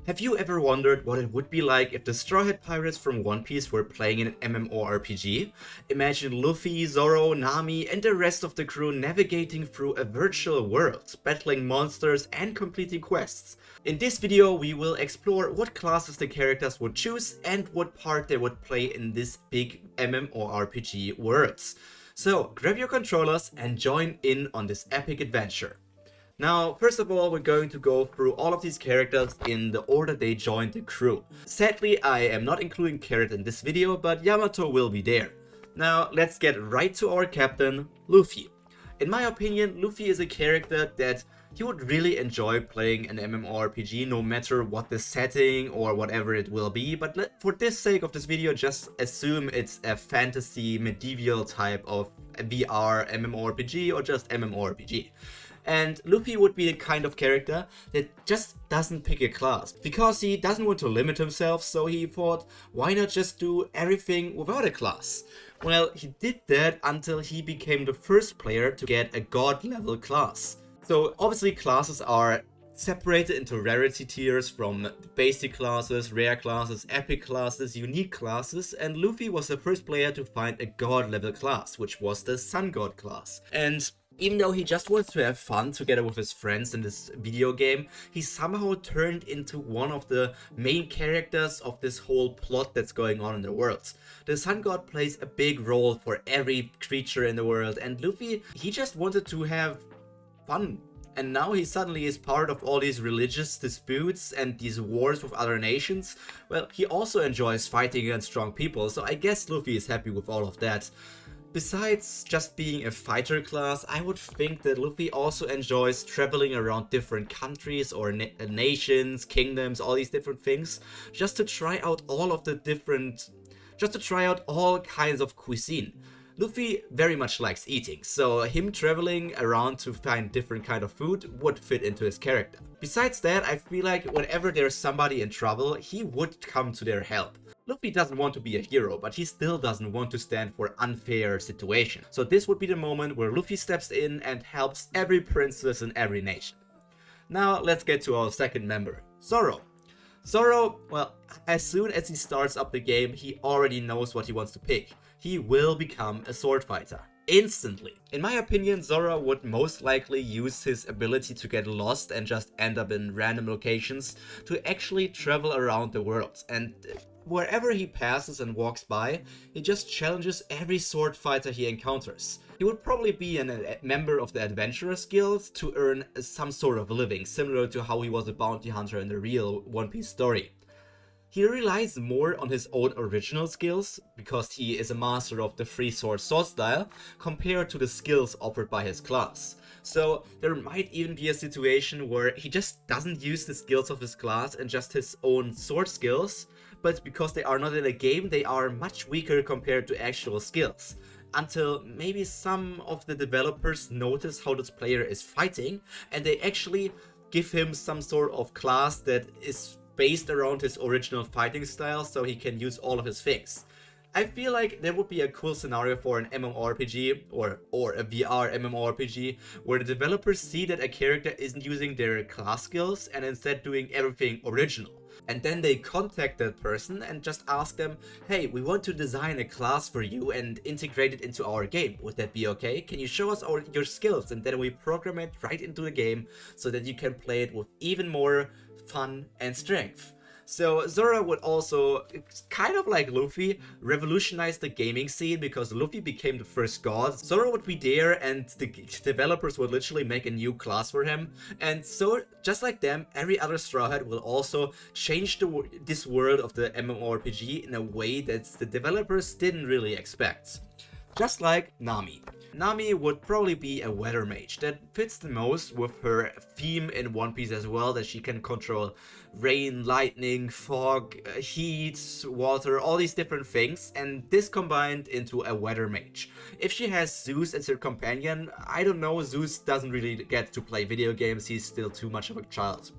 Have you ever wondered what it would be like if the Straw Hat Pirates from One Piece were playing an MMORPG? Imagine Luffy, Zoro, Nami and the rest of the crew navigating through a virtual world, battling monsters and completing quests. In this video we will explore what classes the characters would choose and what part they would play in this big MMORPG worlds. So grab your controllers and join in on this epic adventure. Now, first of all, we're going to go through all of these characters in the order they joined the crew. Sadly, I am not including Carrot in this video, but Yamato will be there. Now, let's get right to our captain, Luffy. In my opinion, Luffy is a character that you would really enjoy playing an MMORPG no matter what the setting or whatever it will be, but for this sake of this video, just assume it's a fantasy medieval type of VR MMORPG or just MMORPG. And Luffy would be the kind of character that just doesn't pick a class, because he doesn't want to limit himself, so he thought, why not just do everything without a class? Well, he did that until he became the first player to get a god level class. So obviously classes are separated into rarity tiers from basic classes, rare classes, epic classes, unique classes, and Luffy was the first player to find a god level class, which was the Sun God class. And even though he just wants to have fun together with his friends in this video game, he somehow turned into one of the main characters of this whole plot that's going on in the world. The Sun God plays a big role for every creature in the world, and Luffy, he just wanted to have fun. And now he suddenly is part of all these religious disputes and these wars with other nations. Well, he also enjoys fighting against strong people, so I guess Luffy is happy with all of that. Besides just being a fighter class, I would think that Luffy also enjoys traveling around different countries or nations, kingdoms, all these different things, just to try out all kinds of cuisine. Luffy very much likes eating, so him traveling around to find different kind of food would fit into his character. Besides that, I feel like whenever there's somebody in trouble, he would come to their help. Luffy doesn't want to be a hero, but he still doesn't want to stand for unfair situations. So this would be the moment where Luffy steps in and helps every princess in every nation. Now let's get to our second member, Zoro. Zoro, well, as soon as he starts up the game, he already knows what he wants to pick. He will become a sword fighter. Instantly. In my opinion, Zoro would most likely use his ability to get lost and just end up in random locations to actually travel around the world. And wherever he passes and walks by, he just challenges every sword fighter he encounters. He would probably be a member of the Adventurers Guild to earn some sort of living, similar to how he was a bounty hunter in the real One Piece story. He relies more on his own original skills, because he is a master of the free sword style, compared to the skills offered by his class. So there might even be a situation where he just doesn't use the skills of his class and just his own sword skills, but because they are not in a game, they are much weaker compared to actual skills. Until maybe some of the developers notice how this player is fighting, and they actually give him some sort of class that is based around his original fighting style, so he can use all of his things. I feel like there would be a cool scenario for an MMORPG or a VR MMORPG where the developers see that a character isn't using their class skills and instead doing everything original. And then they contact that person and just ask them, hey, we want to design a class for you and integrate it into our game. Would that be okay? Can you show us your skills? And then we program it right into the game so that you can play it with even more fun and strength. So Zoro would also, kind of like Luffy, revolutionize the gaming scene because Luffy became the first god. Zoro would be there and the developers would literally make a new class for him. And so, just like them, every other Straw Hat will also change this world of the MMORPG in a way that the developers didn't really expect. Just like Nami. Nami would probably be a weather mage that fits the most with her theme in One Piece as well, that she can control rain, lightning, fog, heat, water, all these different things, and this combined into a weather mage. If she has Zeus as her companion, I don't know, Zeus doesn't really get to play video games, he's still too much of a child.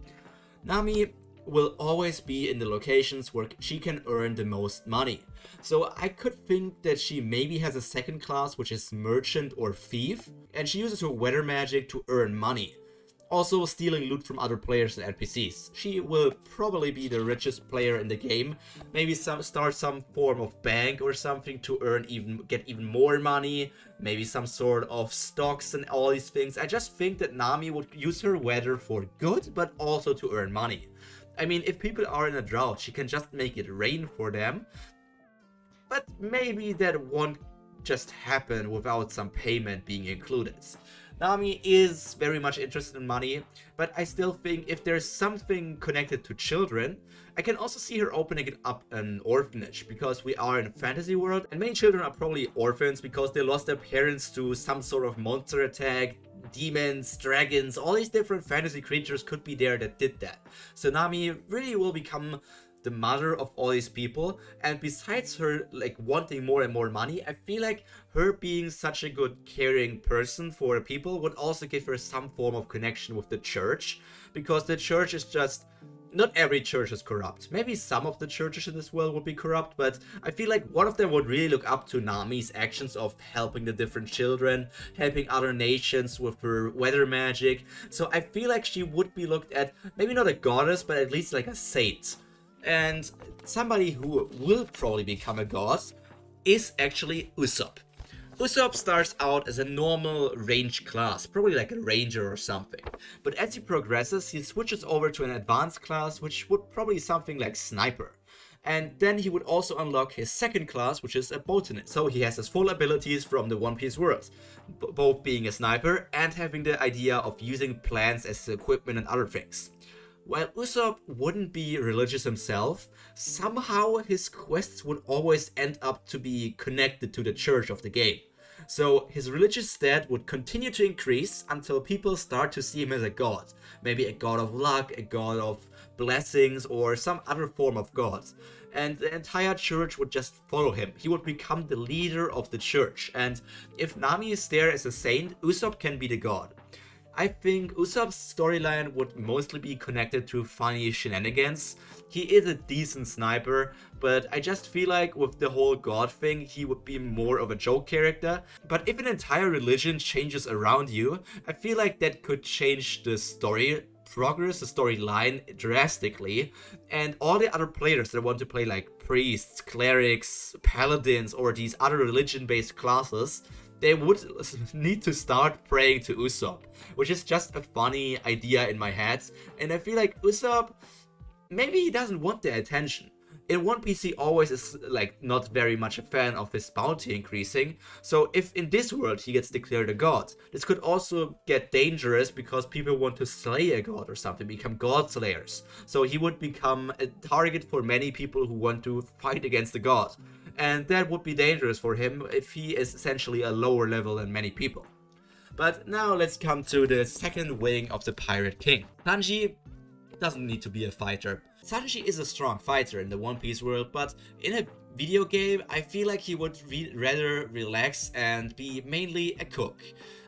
Nami will always be in the locations where she can earn the most money. So I could think that she maybe has a second class, which is merchant or thief, and she uses her weather magic to earn money. Also stealing loot from other players and NPCs. She will probably be the richest player in the game. Maybe start some form of bank or something to get even more money. Maybe some sort of stocks and all these things. I just think that Nami would use her weather for good, but also to earn money. I mean, if people are in a drought, she can just make it rain for them. But maybe that won't just happen without some payment being included. Nami is very much interested in money, but I still think if there's something connected to children, I can also see her opening up an orphanage, because we are in a fantasy world, and many children are probably orphans because they lost their parents to some sort of monster attack, demons, dragons, all these different fantasy creatures could be there that did that. So Nami really will become the mother of all these people, and besides her like wanting more and more money, I feel like her being such a good caring person for people would also give her some form of connection with the church, because the church is just, not every church is corrupt. Maybe some of the churches in this world would be corrupt, but I feel like one of them would really look up to Nami's actions of helping the different children, helping other nations with her weather magic. So I feel like she would be looked at, maybe not a goddess, but at least like a saint. And somebody who will probably become a god is actually Usopp. Usopp starts out as a normal range class, probably like a ranger or something. But as he progresses, he switches over to an advanced class, which would probably be something like sniper. And then he would also unlock his second class, which is a botanist. So he has his full abilities from the One Piece world, both being a sniper and having the idea of using plants as equipment and other things. While Usopp wouldn't be religious himself, somehow his quests would always end up to be connected to the church of the game. So his religious stat would continue to increase until people start to see him as a god. Maybe a god of luck, a god of blessings, or some other form of god. And the entire church would just follow him. He would become the leader of the church. And if Nami is there as a saint, Usopp can be the god. I think Usopp's storyline would mostly be connected to funny shenanigans. He is a decent sniper, but I just feel like with the whole god thing, he would be more of a joke character. But if an entire religion changes around you, I feel like that could change the story progress, the storyline drastically, and all the other players that want to play like priests, clerics, paladins, or these other religion-based classes, they would need to start praying to Usopp, which is just a funny idea in my head. And I feel like Usopp, maybe he doesn't want the attention. In One Piece he always is like not very much a fan of his bounty increasing, so if in this world he gets declared a god, this could also get dangerous because people want to slay a god or something, become god slayers. So he would become a target for many people who want to fight against the god. And that would be dangerous for him if he is essentially a lower level than many people. But now let's come to the second wing of the Pirate King. Sanji doesn't need to be a fighter. Sanji is a strong fighter in the One Piece world, but in a video game, I feel like he would rather relax and be mainly a cook.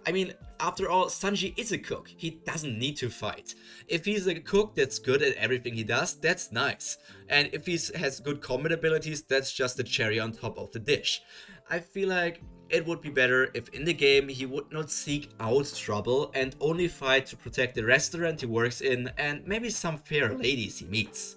I mean, after all, Sanji is a cook. He doesn't need to fight. If he's a cook that's good at everything he does, that's nice. And if he has good combat abilities, that's just the cherry on top of the dish. I feel like it would be better if in the game he would not seek out trouble and only fight to protect the restaurant he works in and maybe some fair ladies he meets.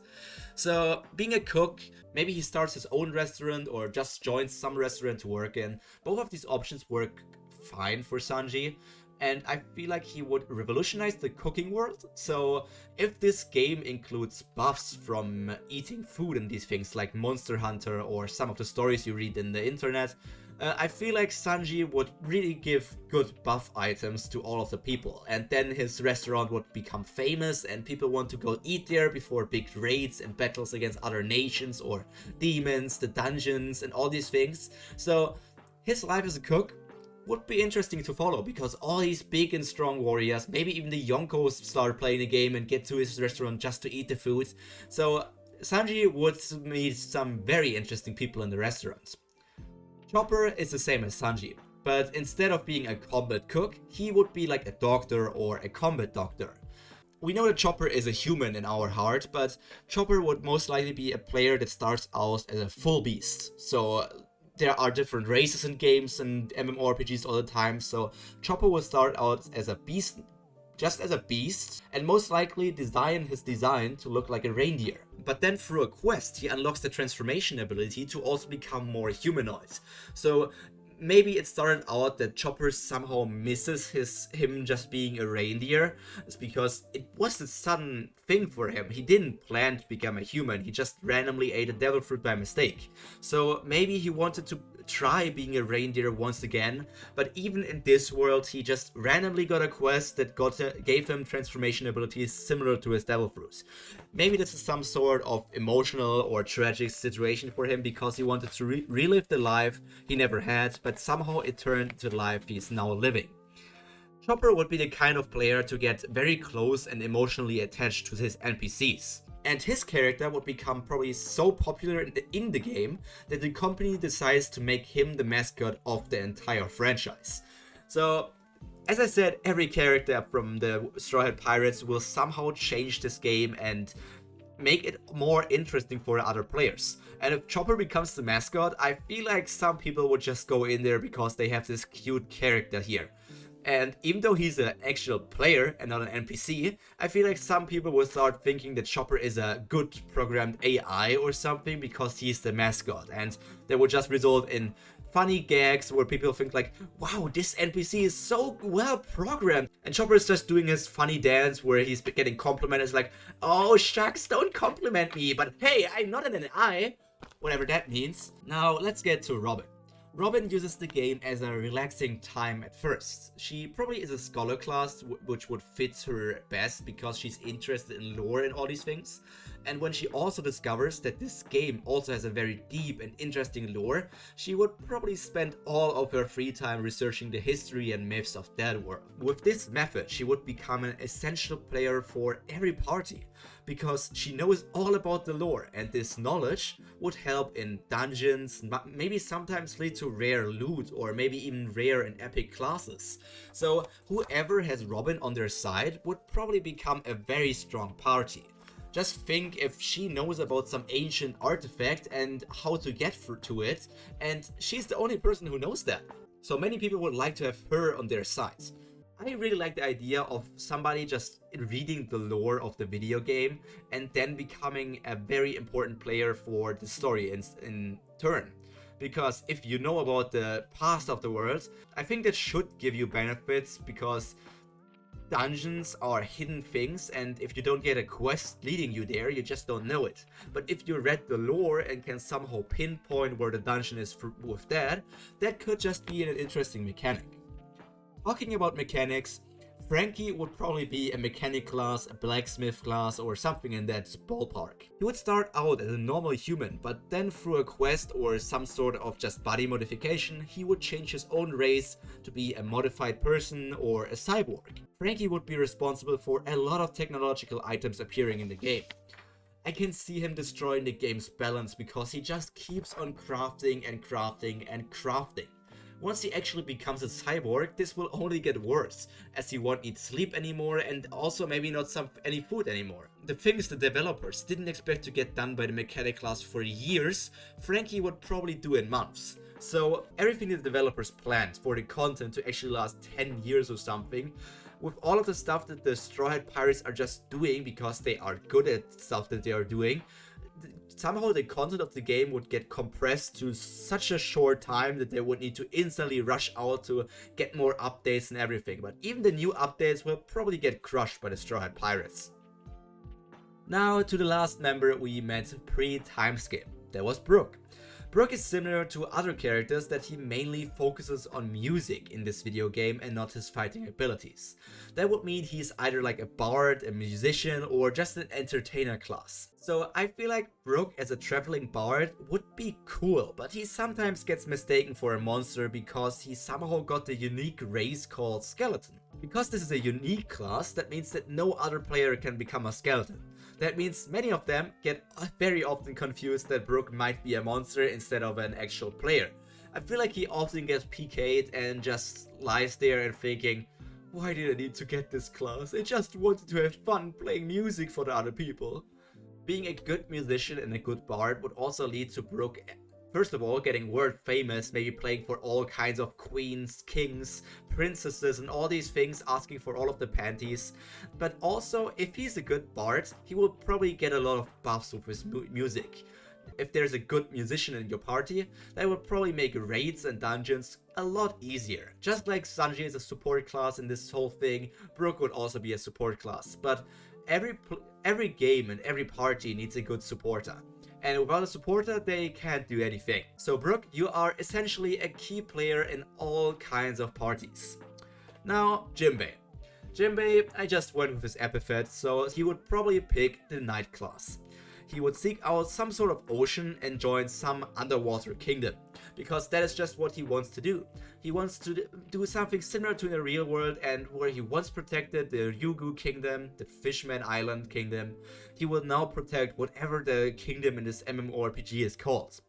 So being a cook, maybe he starts his own restaurant or just joins some restaurant to work in. Both of these options work fine for Sanji, and I feel like he would revolutionize the cooking world. So if this game includes buffs from eating food and these things like Monster Hunter or some of the stories you read in the internet, I feel like Sanji would really give good buff items to all of the people, and then his restaurant would become famous and people want to go eat there before big raids and battles against other nations or demons, the dungeons and all these things. So his life as a cook would be interesting to follow, because all these big and strong warriors, maybe even the Yonkos, start playing the game and get to his restaurant just to eat the food. So Sanji would meet some very interesting people in the restaurants. Chopper is the same as Sanji, but instead of being a combat cook, he would be like a doctor or a combat doctor. We know that Chopper is a human in our heart, but Chopper would most likely be a player that starts out as a full beast. So there are different races in games and MMORPGs all the time, so Chopper will start out as a beast just as a beast, and most likely design his design to look like a reindeer. But then through a quest, he unlocks the transformation ability to also become more humanoid. So maybe it started out that Chopper somehow misses him just being a reindeer. It's because it was a sudden thing for him. He didn't plan to become a human, he just randomly ate a devil fruit by mistake. So maybe he wanted to try being a reindeer once again, but even in this world he just randomly got a quest that gave him transformation abilities similar to his devil fruit. Maybe this is some sort of emotional or tragic situation for him because he wanted to relive the life he never had, but somehow it turned to the life he's now living. Chopper would be the kind of player to get very close and emotionally attached to his NPCs. And his character would become probably so popular in the game that the company decides to make him the mascot of the entire franchise. So, as I said, every character from the Straw Hat Pirates will somehow change this game and make it more interesting for other players. And if Chopper becomes the mascot, I feel like some people would just go in there because they have this cute character here. And even though he's an actual player and not an NPC, I feel like some people will start thinking that Chopper is a good programmed AI or something because he's the mascot, and that would just result in funny gags where people think like, wow, this NPC is so well programmed, and Chopper is just doing his funny dance where he's getting complimented like, oh shucks, don't compliment me, but hey, I'm not an AI, whatever that means. Now let's get to Robin. Robin uses the game as a relaxing time at first. She probably is a scholar class which would fit her best because she's interested in lore and all these things. And when she also discovers that this game also has a very deep and interesting lore, she would probably spend all of her free time researching the history and myths of that world. With this method, she would become an essential player for every party, because she knows all about the lore, and this knowledge would help in dungeons, maybe sometimes lead to rare loot, or maybe even rare and epic classes. So whoever has Robin on their side would probably become a very strong party. Just think if she knows about some ancient artifact and how to get to it, and she's the only person who knows that. So many people would like to have her on their side. I really like the idea of somebody just reading the lore of the video game and then becoming a very important player for the story in turn. Because if you know about the past of the world, I think that should give you benefits, because dungeons are hidden things, and if you don't get a quest leading you there, you just don't know it. But if you read the lore and can somehow pinpoint where the dungeon is with that could just be an interesting mechanic. Talking about mechanics, Franky would probably be a mechanic class, a blacksmith class, or something in that ballpark. He would start out as a normal human, but then through a quest or some sort of just body modification, he would change his own race to be a modified person or a cyborg. Franky would be responsible for a lot of technological items appearing in the game. I can see him destroying the game's balance because he just keeps on crafting and crafting and crafting. Once he actually becomes a cyborg, this will only get worse, as he won't eat sleep anymore and also maybe not any food anymore. The thing is, the developers didn't expect to get done by the mechanic class for years. Franky would probably do in months. So everything the developers planned for the content to actually last 10 years or something, with all of the stuff that the Straw Hat Pirates are just doing because they are good at stuff that they are doing, somehow the content of the game would get compressed to such a short time that they would need to instantly rush out to get more updates and everything. But even the new updates will probably get crushed by the Straw Hat Pirates. Now to the last member we met pre-time skip. That was Brook. Brook is similar to other characters that he mainly focuses on music in this video game and not his fighting abilities. That would mean he's either like a bard, a musician, or just an entertainer class. So I feel like Brook as a traveling bard would be cool, but he sometimes gets mistaken for a monster because he somehow got the unique race called skeleton. Because this is a unique class, that means that no other player can become a skeleton. That means many of them get very often confused that Brook might be a monster instead of an actual player. I feel like he often gets PK'd and just lies there and thinking, why did I need to get this class? I just wanted to have fun playing music for the other people. Being a good musician and a good bard would also lead to Brook First of all, getting world famous, maybe playing for all kinds of queens, kings, princesses, and all these things, asking for all of the panties. But also, if he's a good bard, he will probably get a lot of buffs with his music. If there's a good musician in your party, that will probably make raids and dungeons a lot easier. Just like Sanji is a support class in this whole thing, Brook would also be a support class. But every game and every party needs a good supporter. And without a supporter, they can't do anything. So Brook, you are essentially a key player in all kinds of parties. Now, Jimbei. Jimbei, I just went with his epithet, so he would probably pick the Knight class. He would seek out some sort of ocean and join some underwater kingdom, because that is just what he wants to do. He wants to do something similar to the real world, and where he once protected the Ryugu kingdom, the Fishman Island kingdom, he will now protect whatever the kingdom in this MMORPG is called.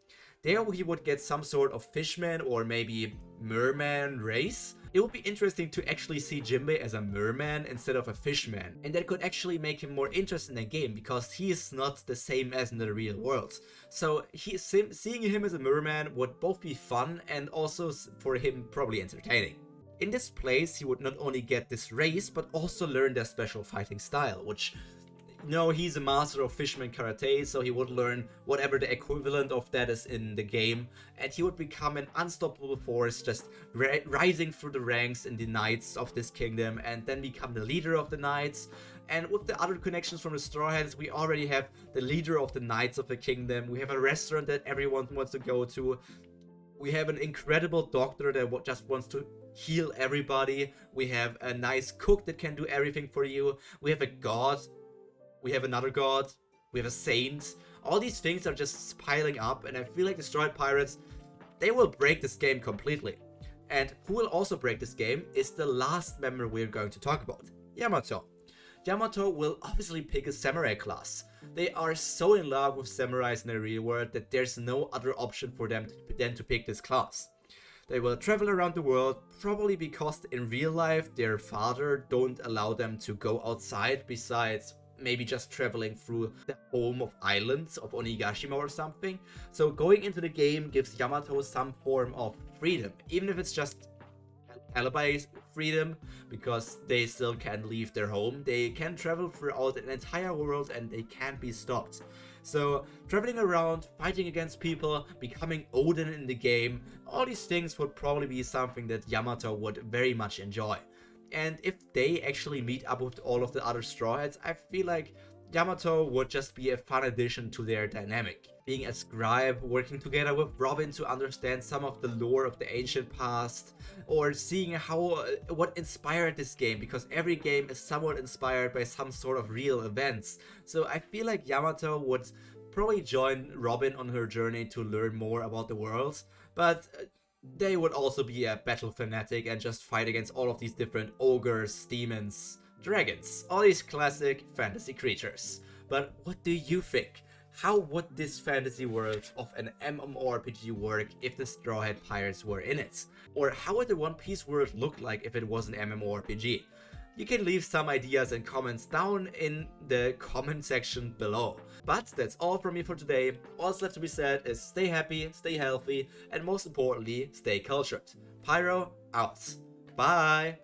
There he would get some sort of fishman or maybe merman race. It would be interesting to actually see Jimbei as a merman instead of a fishman, and that could actually make him more interesting in the game, because he is not the same as in the real world. So seeing him as a merman would both be fun and also for him probably entertaining. In this place he would not only get this race but also learn their special fighting style, which, no, he's a master of Fishman Karate, so he would learn whatever the equivalent of that is in the game, and he would become an unstoppable force, just rising through the ranks in the Knights of this kingdom, and then become the leader of the Knights. And with the other connections from the Straw Hats, we already have the leader of the Knights of the kingdom, we have a restaurant that everyone wants to go to, we have an incredible doctor that just wants to heal everybody, we have a nice cook that can do everything for you, we have a god, we have another god, we have a saint. All these things are just piling up, and I feel like the Straw Hat Pirates, they will break this game completely. And who will also break this game is the last member we're going to talk about, Yamato. Yamato will obviously pick a samurai class. They are so in love with samurais in the real world that there's no other option for them than to pick this class. They will travel around the world, probably because in real life their father don't allow them to go outside, besides maybe just traveling through the home of islands of Onigashima or something. So going into the game gives Yamato some form of freedom, even if it's just alibi freedom, because they still can't leave their home. They can travel throughout an entire world and they can't be stopped. So traveling around, fighting against people, becoming Odin in the game, all these things would probably be something that Yamato would very much enjoy. And if they actually meet up with all of the other Straw Hats, I feel like Yamato would just be a fun addition to their dynamic. Being a scribe, working together with Robin to understand some of the lore of the ancient past, or seeing what inspired this game, because every game is somewhat inspired by some sort of real events. So I feel like Yamato would probably join Robin on her journey to learn more about the world, but they would also be a battle fanatic and just fight against all of these different ogres, demons, dragons, all these classic fantasy creatures. But what do you think? How would this fantasy world of an MMORPG work if the Straw Hat Pirates were in it? Or how would the One Piece world look like if it was an MMORPG? You can leave some ideas and comments down in the comment section below. But that's all from me for today. All that's left to be said is stay happy, stay healthy, and most importantly, stay cultured. Pyro out. Bye!